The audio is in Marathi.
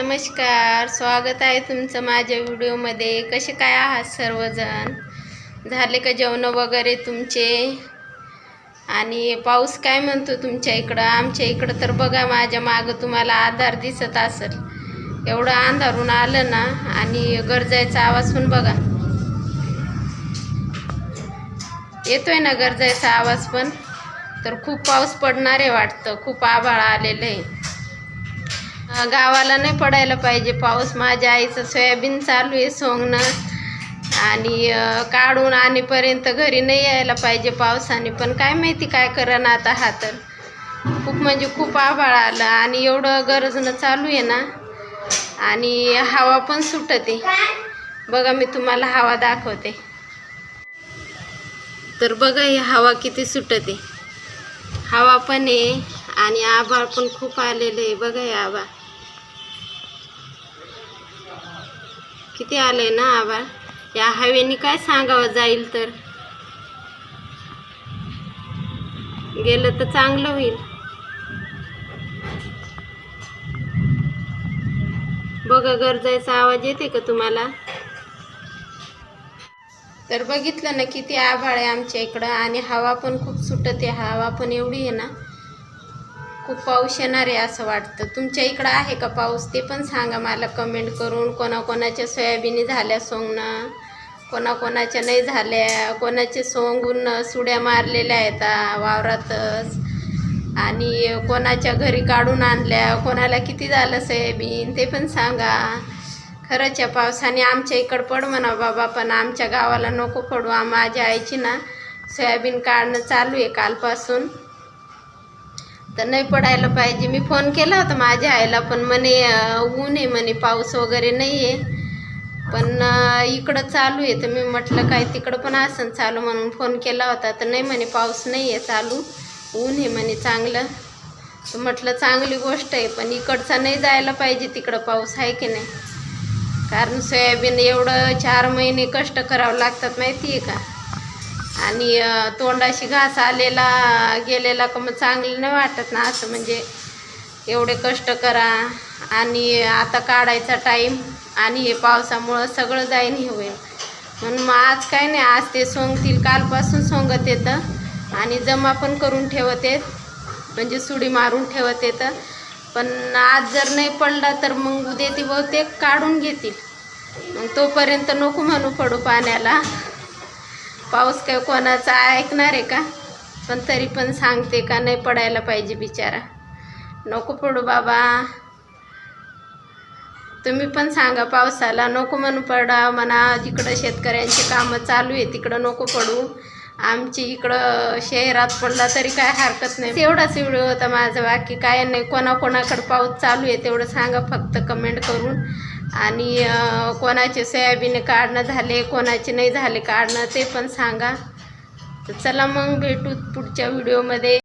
नमस्कार, स्वागत आहे तुमचं माझ्या व्हिडिओमध्ये। कसे काय आहात सर्वजण? झाले का जेवण वगैरे तुमचे? आणि पाऊस काय म्हणतो तुमच्या इकडं? आमच्या इकडं तर बघा, माझ्या मागं तुम्हाला आधार दिसत असेल, एवढं अंधारून आलं ना। आणि गरजायचा आवाज पण बघा, येतोय ना गरजायचा आवाज पण। तर खूप पाऊस पडणार आहे वाटतं, खूप आभाळ आलेलं आहे। गावाला नाही पडायला पाहिजे पाऊस। माझ्या आईचं सोयाबीन चालू आहे सोंगणं, आणि काढून आणेपर्यंत घरी नाही यायला पाहिजे पावसाने, पण काय माहिती काय करणार आता। हा तर खूप म्हणजे खूप आभाळ आलं आणि एवढं गरजणं चालू आहे ना, आणि हवा पण सुटते बघा। मी तुम्हाला हवा दाखवते, तर बघा ही हवा किती सुटते, हवा पण आहे आणि आभाळ पण खूप आलेलं आहे बघा। हे आभाळ किती आलंय ना आभाळ। या हवेने काय सांगावं, जाईल तर गेलं तर चांगलं होईल। बघा गरजायचा आवाज येते का तुम्हाला? तर बघितलं ना किती आभाळ आहे आमच्या इकडं, आणि हवा पण खूप सुटते। हवा पण एवढी आहे ना, खूप पाऊस येणार आहे असं वाटतं। तुमच्या इकडं आहे का पाऊस? ते पण सांगा मला कमेंट करून। कोणाकोणाच्या सोयाबीनी झाल्या सोंगणं, कोणाकोणाच्या नाही झाल्या, कोणाचे सोंगून सुड्या मारलेल्या आहेत वावरातच, आणि कोणाच्या घरी काढून आणल्या, कोणाला किती झालं सोयाबीन ते पण सांगा। खरंच या पावसाने आमच्या इकडं पड म्हणा बाबा, पण आमच्या गावाला नको पडू। माझ्या आईची ना सोयाबीन काढणं चालू आहे कालपासून, तर नाही पडायला पाहिजे। मी फोन केला होता माझ्या आईला, पण म्हणे ऊन आहे म्हणे, पाऊस वगैरे नाही आहे, पण इकडं चालू आहे। तर मी म्हटलं काय तिकडं पण असं चालू, म्हणून फोन केला होता। तर नाही म्हणे पाऊस नाही आहे चालू, ऊन आहे म्हणे चांगलं। तर म्हटलं चांगली गोष्ट आहे, पण इकडचा नाही जायला पाहिजे तिकडं पाऊस, आहे की नाही? कारण सोयाबीन एवढं 4 महिने कष्ट करावं लागतात माहिती आहे का, आणि तोंडाशी घास आलेला गेलेला का मग चांगलं नाही वाटत ना असं। म्हणजे एवढे कष्ट करा आणि आता काढायचा टाईम, आणि हे पावसामुळं सगळं जाईन हे होईल। म्हणून मग आज काय नाही, आज ते सोंगतील, कालपासून सोंगत येतं आणि जमा पण करून ठेवत आहेत, म्हणजे सुडी मारून ठेवत येतं। पण आज जर नाही पडला तर मग उद्या ती बहुतेक काढून घेतील, मग तोपर्यंत नको म्हणू पडू पाण्याला। पाऊस काय कोणाचा ऐकणार आहे का? पण तरी पण सांगते का नाही पडायला पाहिजे बिचारा, नको पडू बाबा। तुम्ही पण सांगा पावसाला नको म्हणू पडा म्हणा। जिकडं शेतकऱ्यांची कामं चालू आहे तिकडं नको पडू, आमची इकडं शहरात पडला तरी काय हरकत नाही। एवढाच व्हिडिओ होता माझा, बाकी काय नाही। कोणाकोणाकडं पाऊस चालू आहे तेवढं सांगा फक्त कमेंट करून, आणि कोणाचे सोयाबीन काढणं झाले, कोणाचे नाही झाले काढणं ते पण सांगा। तर चला मग भेटू पुढच्या व्हिडिओमध्ये।